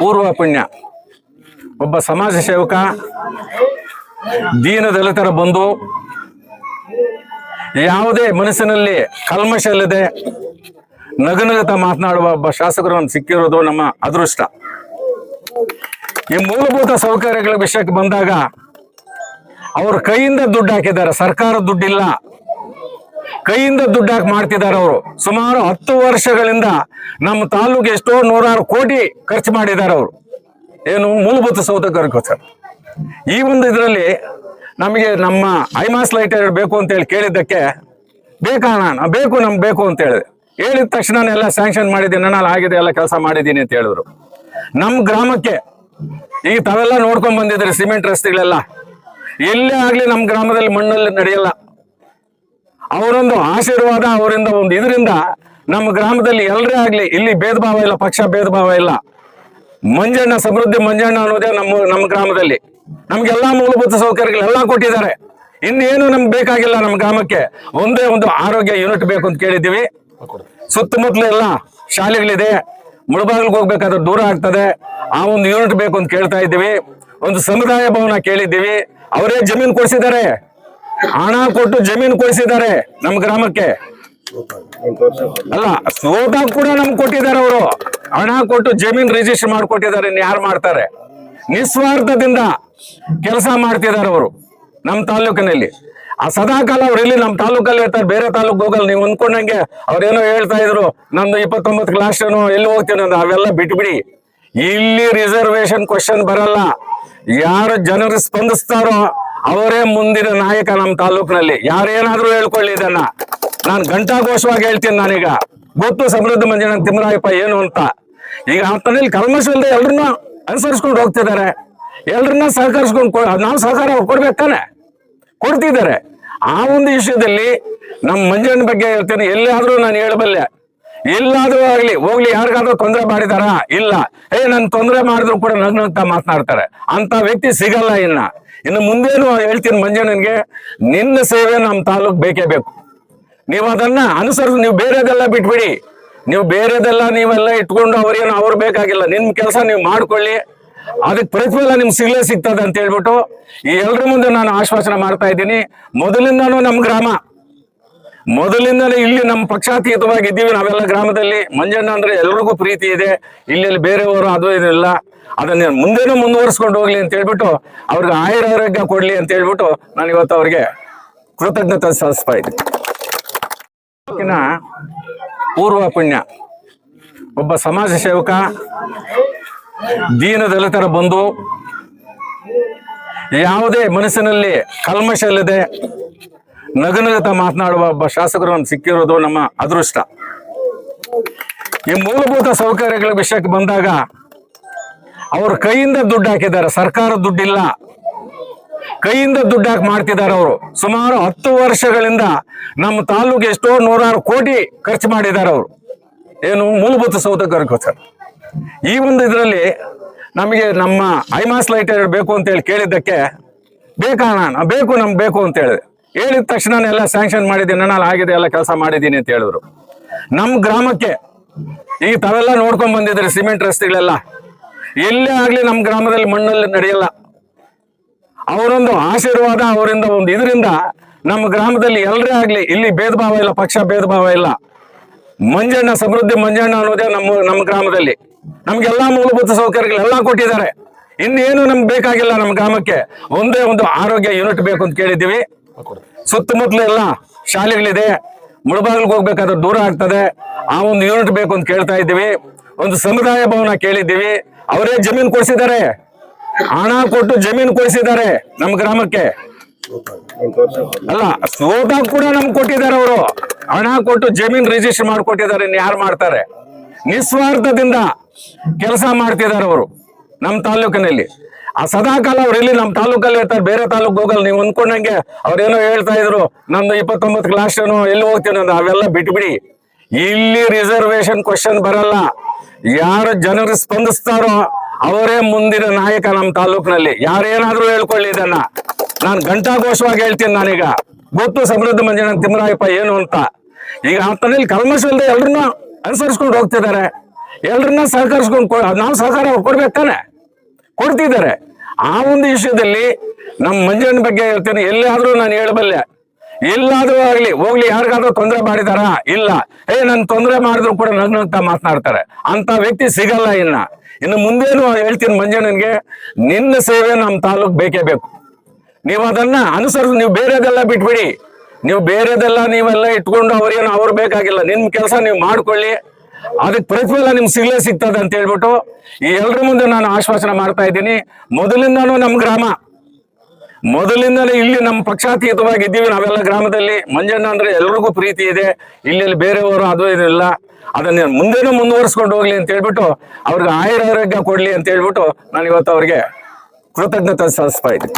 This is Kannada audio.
ಪೂರ್ವ ಪುಣ್ಯ ಒಬ್ಬ ಸಮಾಜ ಸೇವಕ, ದೀನ ದಲಿತರ ಬಂಧು, ಯಾವುದೇ ಮನಸ್ಸಿನಲ್ಲಿ ಕಲ್ಮಶ ಇಲ್ಲದೆ ನಗನಗತ ಮಾತನಾಡುವ ಒಬ್ಬ ಶಾಸಕರು ಸಿಕ್ಕಿರೋದು ನಮ್ಮ ಅದೃಷ್ಟ. ಈ ಮೂಲಭೂತ ಸೌಕರ್ಯಗಳ ವಿಷಯಕ್ಕೆ ಬಂದಾಗ ಅವರು ಕೈಯಿಂದ ದುಡ್ಡು ಹಾಕಿದ್ದಾರೆ, ಸರ್ಕಾರ ದುಡ್ಡಿಲ್ಲ, ಕೈಯಿಂದ ದುಡ್ಡು ಹಾಕಿ ಮಾಡ್ತಿದ್ದಾರೆ. ಅವರು ಸುಮಾರು 10 ವರ್ಷಗಳಿಂದ ನಮ್ಮ ತಾಲೂಕು ಎಷ್ಟೋ 100 ಕೋಟಿ ಖರ್ಚು ಮಾಡಿದ್ದಾರೆ. ಅವರು ಏನು ಮೂಲಭೂತ ಸೌಕರ್ಯಕ್ಕೋಸ್ಕರ. ಈ ಒಂದು ಇದರಲ್ಲಿ ನಮಗೆ ನಮ್ಮ ಐಮಾಸ್ ಲೈಟ್ ಬೇಕು ಅಂತ ಹೇಳಿ ಕೇಳಿದ್ದಕ್ಕೆ ಬೇಕು ನಮ್ಗೆ ಬೇಕು ಅಂತ ಹೇಳಿದ ತಕ್ಷಣ ಎಲ್ಲ ಸ್ಯಾಂಕ್ಷನ್ ಮಾಡಿದ್ದೀನಿ, ನಾನು ಆಗಿದೆ, ಎಲ್ಲ ಕೆಲಸ ಮಾಡಿದ್ದೀನಿ ಅಂತ ಹೇಳಿದ್ರು. ನಮ್ಮ ಗ್ರಾಮಕ್ಕೆ ಈಗ ತಾವೆಲ್ಲ ನೋಡ್ಕೊಂಡ್ ಬಂದಿದ್ರಿ, ಸಿಮೆಂಟ್ ರಸ್ತೆಗಳೆಲ್ಲ ಎಲ್ಲೇ ಆಗ್ಲಿ ನಮ್ಮ ಗ್ರಾಮದಲ್ಲಿ ಮಣ್ಣಲ್ಲಿ ನಡೆಯಲ್ಲ. ಅವರೊಂದು ಆಶೀರ್ವಾದ, ಅವರಿಂದ ಒಂದು ಇದರಿಂದ ನಮ್ಮ ಗ್ರಾಮದಲ್ಲಿ ಎಲ್ಲರೇ ಆಗ್ಲಿ, ಇಲ್ಲಿ ಭೇದ ಭಾವ ಇಲ್ಲ, ಪಕ್ಷ ಭೇದ ಭಾವ ಇಲ್ಲ. ಮಂಜಣ್ಣ, ಸಮೃದ್ಧಿ ಮಂಜಣ್ಣ ಅನ್ನೋದೇ ನಮ್ಮ ಗ್ರಾಮದಲ್ಲಿ ನಮ್ಗೆಲ್ಲಾ ಮೂಲಭೂತ ಸೌಕರ್ಯಗಳೆಲ್ಲ ಕೊಟ್ಟಿದ್ದಾರೆ. ಇನ್ನೇನು ನಮ್ಗೆ ಬೇಕಾಗಿಲ್ಲ. ನಮ್ಮ ಗ್ರಾಮಕ್ಕೆ ಒಂದೇ ಒಂದು ಆರೋಗ್ಯ ಯೂನಿಟ್ ಬೇಕು ಅಂತ ಕೇಳಿದ್ದೀವಿ. ಸುತ್ತಮುತ್ತಲು ಎಲ್ಲ ಶಾಲೆಗಳಿದೆ, ಮುಳಬಾಗಿಲಿಗೆ ಹೋಗ್ಬೇಕಾದ್ರೆ ದೂರ ಆಗ್ತದೆ, ಆ ಒಂದು ಯೂನಿಟ್ ಬೇಕು ಅಂತ ಕೇಳ್ತಾ ಇದ್ದೀವಿ. ಒಂದು ಸಮುದಾಯ ಭವನ ಕೇಳಿದ್ದೀವಿ, ಅವರೇ ಜಮೀನು ಕೊಡಿಸಿದ್ದಾರೆ, ಹಣ ಕೊಟ್ಟು ಜಮೀನು ಕೊಡಿಸಿದ್ದಾರೆ ನಮ್ಮ ಗ್ರಾಮಕ್ಕೆ. ಅಲ್ಲ, ಸೋತಾಗ ಕೂಡ ನಮ್ಗೆ ಕೊಟ್ಟಿದ್ದಾರೆ. ಅವರು ಹಣ ಕೊಟ್ಟು ಜಮೀನ್ ರಿಜಿಸ್ಟರ್ ಮಾಡ್ಕೊಟ್ಟಿದ್ದಾರೆ. ಯಾರು ಮಾಡ್ತಾರೆ? ನಿಸ್ವಾರ್ಥದಿಂದ ಕೆಲಸ ಮಾಡ್ತಿದ್ದಾರೆ ಅವರು ನಮ್ಮ ತಾಲೂಕಿನಲ್ಲಿ. ಆ ಸದಾಕಾಲ ಅವ್ರು ಇಲ್ಲಿ ನಮ್ಮ ತಾಲೂಕಲ್ಲಿ ಇರ್ತಾರೆ, ಬೇರೆ ತಾಲೂಕು ಹೋಗಲ್ಲ. ನೀವು ಅಂದ್ಕೊಂಡಂಗೆ ಅವ್ರೇನೋ ಹೇಳ್ತಾ ಇದ್ರು, ನಮ್ದು 29 ಕ್ಲಾಸ್ ಎಲ್ಲಿ ಹೋಗ್ತೀನಿ ಅಂದ್ರೆ ಅವೆಲ್ಲ ಬಿಟ್ಬಿಡಿ. ಇಲ್ಲಿ ರಿಸರ್ವೇಶನ್ ಕ್ವಶನ್ ಬರಲ್ಲ. ಯಾರು ಜನರು ಸ್ಪಂದಿಸ್ತಾರೋ ಅವರೇ ಮುಂದಿನ ನಾಯಕ ನಮ್ಮ ತಾಲೂಕಿನಲ್ಲಿ. ಯಾರೇನಾದ್ರೂ ಹೇಳ್ಕೊಳ್ಳಿ, ಇದನ್ನ ನಾನು ಘಂಟಾಘೋಷವಾಗಿ ಹೇಳ್ತೀನಿ. ನಾನೀಗ ಗೊತ್ತು ಸಮೃದ್ಧ ಮಂಜಣ್ಣ ತಿಮ್ಮರಾಯಪ್ಪ ಏನು ಅಂತ. ಈಗ ಆತನಲ್ಲಿ ಕಲ್ಮಶ ಇಲ್ಲದೆ ಎಲ್ರನ್ನ ಅನುಸರಿಸ್ಕೊಂಡು ಹೋಗ್ತಿದ್ದಾರೆ, ಎಲ್ರನ್ನ ಸಹಕರಿಸ್ಕೊಂಡು ನಾವು ಸಹಕಾರ ಕೊಡ್ಬೇಕು ತಾನೆ, ಕೊಡ್ತಿದ್ದಾರೆ. ಆ ಒಂದು ವಿಷಯದಲ್ಲಿ ನಮ್ಮ ಮಂಜಣ್ಣ ಬಗ್ಗೆ ಹೇಳ್ತೇನೆ. ಎಲ್ಲಾದ್ರೂ ನಾನು ಹೇಳಬಲ್ಲೆ, ಎಲ್ಲಾದ್ರೂ ಆಗ್ಲಿ ಹೋಗ್ಲಿ, ಯಾರಿಗಾದ್ರೂ ತೊಂದರೆ ಮಾಡಿದಾರ? ಇಲ್ಲ. ನನ್ ತೊಂದರೆ ಮಾಡಿದ್ರು ಕೂಡ ನಗ್ನಂತ ಮಾತನಾಡ್ತಾರೆ. ಅಂತ ವ್ಯಕ್ತಿ ಸಿಗಲ್ಲ. ಇನ್ನು ಮುಂದೇನು ಹೇಳ್ತೀನಿ ಮಂಜಣ್ಣನ್ಗೆ, ನಿನ್ನ ಸೇವೆ ನಮ್ಮ ತಾಲೂಕ್ ಬೇಕೇ ಬೇಕು. ನೀವು ಅದನ್ನ ಅನುಸರಿಸಿ, ನೀವು ಬೇರೆದೆಲ್ಲ ಬಿಟ್ಬಿಡಿ. ನೀವು ಬೇರೆದೆಲ್ಲ ನೀವೆಲ್ಲ ಇಟ್ಕೊಂಡು ಅವ್ರು ಬೇಕಾಗಿಲ್ಲ. ನಿಮ್ ಕೆಲಸ ನೀವು ಮಾಡ್ಕೊಳ್ಳಿ, ಅದಕ್ಕೆ ಪ್ರತಿಫಲ ನಿಮ್ಗೆ ಸಿಗ್ತದೆ ಅಂತ ಹೇಳ್ಬಿಟ್ಟು ಈ ಎಲ್ರ ಮುಂದೆ ನಾನು ಆಶ್ವಾಸನೆ ಮಾಡ್ತಾ ಇದ್ದೀನಿ. ಮೊದಲಿಂದಾನು ನಮ್ಮ ಗ್ರಾಮ, ಮೊದಲಿಂದಲೇ ಇಲ್ಲಿ ನಮ್ಮ ಪಕ್ಷಾತೀತವಾಗಿ ಇದ್ದೀವಿ ನಾವೆಲ್ಲ ಗ್ರಾಮದಲ್ಲಿ. ಮಂಜಣ್ಣ ಅಂದ್ರೆ ಎಲ್ರಿಗೂ ಪ್ರೀತಿ ಇದೆ. ಇಲ್ಲಿ ಬೇರೆಯವರು ಅದು ಇದಿಲ್ಲ. ಅದನ್ನ ಮುಂದೇನೂ ಮುಂದುವರಿಸ್ಕೊಂಡು ಹೋಗ್ಲಿ ಅಂತ ಹೇಳ್ಬಿಟ್ಟು ಅವ್ರಿಗೆ ಆರೋಗ್ಯ ಕೊಡ್ಲಿ ಅಂತ ಹೇಳ್ಬಿಟ್ಟು ನಾನು ಇವತ್ತು ಅವ್ರಿಗೆ ಕೃತಜ್ಞತೆ ಸಲ್ಲಿಸ್ತಾ ಇದ್ದೀನಿ. ಪೂರ್ವ ಪುಣ್ಯ ಒಬ್ಬ ಸಮಾಜ ಸೇವಕ, ದೀನ ದಲಿತರ ಬಂಧು, ಯಾವುದೇ ಮನಸ್ಸಿನಲ್ಲಿ ಕಲ್ಮಶ ಇಲ್ಲದೆ ನಗನಗತ ಮಾತನಾಡುವ ಒಬ್ಬ ಶಾಸಕರು ಸಿಕ್ಕಿರೋದು ನಮ್ಮ ಅದೃಷ್ಟ. ಈ ಮೂಲಭೂತ ಸೌಕರ್ಯಗಳ ವಿಷಯಕ್ಕೆ ಬಂದಾಗ ಅವರು ಕೈಯಿಂದ ದುಡ್ಡು ಹಾಕಿದ್ದಾರೆ, ಸರ್ಕಾರ ದುಡ್ಡಿಲ್ಲ, ಕೈಯಿಂದ ದುಡ್ಡು ಹಾಕಿ ಮಾಡ್ತಿದ್ದಾರೆ. ಅವರು ಸುಮಾರು 10 ವರ್ಷಗಳಿಂದ ನಮ್ಮ ತಾಲೂಕು ಎಷ್ಟೋ 100 ಕೋಟಿ ಖರ್ಚು ಮಾಡಿದ್ದಾರೆ. ಅವರು ಏನು ಮೂಲಭೂತ ಸೌಕರ್ಯಕ್ಕೋಸ್ಕರ. ಈ ಒಂದು ಇದರಲ್ಲಿ ನಮಗೆ ನಮ್ಮ ಐಮಾಸ್ ಲೈಟ್ ಬೇಕು ಅಂತ ಹೇಳಿ ಕೇಳಿದ್ದಕ್ಕೆ ಬೇಕು ನಮ್ಗೆ ಬೇಕು ಅಂತ ಹೇಳಿದ ತಕ್ಷಣ ಎಲ್ಲ ಸ್ಯಾಂಕ್ಷನ್ ಮಾಡಿದ್ದೀನಿ, ನಾನು ಆಗಿದೆ, ಎಲ್ಲ ಕೆಲಸ ಮಾಡಿದ್ದೀನಿ ಅಂತ ಹೇಳಿದ್ರು. ನಮ್ಮ ಗ್ರಾಮಕ್ಕೆ ಈಗ ತಾವೆಲ್ಲ ನೋಡ್ಕೊಂಡ್ ಬಂದಿದ್ರಿ, ಸಿಮೆಂಟ್ ರಸ್ತೆಗಳೆಲ್ಲ ಎಲ್ಲೇ ಆಗ್ಲಿ ನಮ್ಮ ಗ್ರಾಮದಲ್ಲಿ ಮಣ್ಣಲ್ಲಿ ನಡೆಯಲ್ಲ. ಅವರೊಂದು ಆಶೀರ್ವಾದ, ಅವರಿಂದ ಒಂದು ಇದರಿಂದ ನಮ್ಮ ಗ್ರಾಮದಲ್ಲಿ ಎಲ್ಲರೇ ಆಗ್ಲಿ, ಇಲ್ಲಿ ಭೇದ ಭಾವ ಇಲ್ಲ, ಪಕ್ಷ ಭೇದ ಭಾವ ಇಲ್ಲ. ಮಂಜಣ್ಣ, ಸಮೃದ್ಧಿ ಮಂಜಣ್ಣ ಅನ್ನೋದೇ ನಮ್ಮ ಗ್ರಾಮದಲ್ಲಿ ನಮ್ಗೆಲ್ಲಾ ಮೂಲಭೂತ ಸೌಕರ್ಯಗಳೆಲ್ಲ ಕೊಟ್ಟಿದ್ದಾರೆ. ಇನ್ನೇನು ನಮ್ಗೆ ಬೇಕಾಗಿಲ್ಲ. ನಮ್ಮ ಗ್ರಾಮಕ್ಕೆ ಒಂದೇ ಒಂದು ಆರೋಗ್ಯ ಯೂನಿಟ್ ಬೇಕು ಅಂತ ಕೇಳಿದ್ದೀವಿ. ಸುತ್ತಮುತ್ತಲು ಎಲ್ಲ ಶಾಲೆಗಳಿದೆ, ಮುಳಬಾಗಿಲಿಗೆ ಹೋಗ್ಬೇಕಾದ್ರೆ ದೂರ ಆಗ್ತದೆ, ಆ ಒಂದು ಯೂನಿಟ್ ಬೇಕು ಅಂತ ಕೇಳ್ತಾ ಇದ್ದೀವಿ. ಒಂದು ಸಮುದಾಯ ಭವನ ಕೇಳಿದ್ದೀವಿ, ಅವರೇ ಜಮೀನು ಕೊಡಿಸಿದ್ದಾರೆ, ಹಣ ಕೊಟ್ಟು ಜಮೀನು ಕೊಡಿಸಿದ್ದಾರೆ ನಮ್ಮ ಗ್ರಾಮಕ್ಕೆ. ಅಲ್ಲ, ಸೋತಾಗ ಕೂಡ ನಮ್ಗೆ ಕೊಟ್ಟಿದ್ದಾರೆ. ಅವರು ಹಣ ಕೊಟ್ಟು ಜಮೀನ್ ರಿಜಿಸ್ಟರ್ ಮಾಡ್ಕೊಟ್ಟಿದ್ದಾರೆ. ಯಾರು ಮಾಡ್ತಾರೆ? ನಿಸ್ವಾರ್ಥದಿಂದ ಕೆಲಸ ಮಾಡ್ತಿದ್ದಾರೆ ಅವರು ನಮ್ಮ ತಾಲೂಕಿನಲ್ಲಿ. ಆ ಸದಾಕಾಲ ಅವ್ರು ಇಲ್ಲಿ ನಮ್ಮ ತಾಲೂಕಲ್ಲಿ ಇರ್ತಾರೆ, ಬೇರೆ ತಾಲೂಕು ಹೋಗಲ್ಲ. ನೀವು ಅಂದ್ಕೊಂಡಂಗೆ ಅವ್ರೇನೋ ಹೇಳ್ತಾ ಇದ್ರು, ನಮ್ದು 29 ಕ್ಲಾಸ್ ಎಲ್ಲಿ ಹೋಗ್ತೀನಿ ಅಂದ್ರೆ ಅವೆಲ್ಲ ಬಿಟ್ಬಿಡಿ. ಇಲ್ಲಿ ರಿಸರ್ವೇಶನ್ ಕ್ವಶನ್ ಬರಲ್ಲ. ಯಾರು ಜನರು ಸ್ಪಂದಿಸ್ತಾರೋ ಅವರೇ ಮುಂದಿನ ನಾಯಕ ನಮ್ಮ ತಾಲೂಕಿನಲ್ಲಿ. ಯಾರೇನಾದ್ರೂ ಹೇಳ್ಕೊಳ್ಳಿ, ಇದನ್ನ ನಾನು ಘಂಟಾಘೋಷವಾಗಿ ಹೇಳ್ತೀನಿ. ನಾನೀಗ ಗೊತ್ತು ಸಮೃದ್ಧ ಮಂಜಣ್ಣ ತಿಮ್ಮರಾಯಪ್ಪ ಏನು ಅಂತ. ಈಗ ಆತನಲ್ಲಿ ಕಲ್ಮಶ ಇಲ್ಲದೆ ಎಲ್ರನ್ನ ಅನುಸರಿಸ್ಕೊಂಡು ಹೋಗ್ತಿದ್ದಾರೆ, ಎಲ್ಲರನ್ನ ಸಹಕರಿಸ್ಕೊಂಡು ನಾವು ಸಹಕಾರ ಕೊಡ್ಬೇಕು ತಾನೆ, ಕೊಡ್ತಿದ್ದಾರೆ. ಆ ಒಂದು ವಿಷಯದಲ್ಲಿ ನಮ್ಮ ಮಂಜಣ್ಣ ಬಗ್ಗೆ ಹೇಳ್ತೇನೆ. ಎಲ್ಲಾದ್ರೂ ನಾನು ಹೇಳಬಲ್ಲೆ, ಎಲ್ಲಾದ್ರೂ ಆಗ್ಲಿ ಹೋಗ್ಲಿ, ಯಾರಿಗಾದ್ರೂ ತೊಂದರೆ ಮಾಡಿದಾರ? ಇಲ್ಲ. ನನ್ ತೊಂದರೆ ಮಾಡಿದ್ರು ಕೂಡ ನಗ್ನಗ್ತಾ ಮಾತನಾಡ್ತಾರೆ. ಅಂತ ವ್ಯಕ್ತಿ ಸಿಗಲ್ಲ. ಇನ್ನು ಮುಂದೇನು ಹೇಳ್ತೀನಿ ಮಂಜಣ್ಣನ್ಗೆ, ನಿನ್ನ ಸೇವೆ ನಮ್ಮ ತಾಲೂಕ್ ಬೇಕೇ ಬೇಕು. ನೀವು ಅದನ್ನ ಅನುಸರಿಸಿ, ನೀವು ಬೇರೆದೆಲ್ಲ ಬಿಟ್ಬಿಡಿ. ನೀವು ಬೇರೆದೆಲ್ಲ ನೀವೆಲ್ಲ ಇಟ್ಕೊಂಡು ಅವ್ರು ಬೇಕಾಗಿಲ್ಲ. ನಿಮ್ ಕೆಲಸ ನೀವು ಮಾಡ್ಕೊಳ್ಳಿ, ಅದಕ್ಕೆ ಪ್ರತಿಫಲ ನಿಮ್ಗೆ ಸಿಗ್ತದೆ ಅಂತ ಹೇಳ್ಬಿಟ್ಟು ಈ ಎಲ್ರ ಮುಂದೆ ನಾನು ಆಶ್ವಾಸನೆ ಮಾಡ್ತಾ ಇದ್ದೀನಿ. ಮೊದಲಿಂದಾನು ನಮ್ಮ ಗ್ರಾಮ, ಮೊದಲಿಂದಲೇ ಇಲ್ಲಿ ನಮ್ಮ ಪಕ್ಷಾತೀತವಾಗಿ ಇದ್ದೀವಿ ನಾವೆಲ್ಲ ಗ್ರಾಮದಲ್ಲಿ. ಮಂಜಣ್ಣ ಅಂದ್ರೆ ಎಲ್ರಿಗೂ ಪ್ರೀತಿ ಇದೆ. ಇಲ್ಲಿ ಬೇರೆಯವರು ಅದು ಇದಿಲ್ಲ. ಅದನ್ನ ಮುಂದೇನೂ ಮುಂದುವರಿಸ್ಕೊಂಡು ಹೋಗ್ಲಿ ಅಂತ ಹೇಳ್ಬಿಟ್ಟು ಅವ್ರಿಗೆ ಆಯುರಾರೋಗ್ಯ ಕೊಡ್ಲಿ ಅಂತ ಹೇಳ್ಬಿಟ್ಟು ನಾನು ಇವತ್ತು ಅವ್ರಿಗೆ ಕೃತಜ್ಞತೆ ಸಲ್ಲಿಸ್ತಾ ಇದ್ದೀನಿ.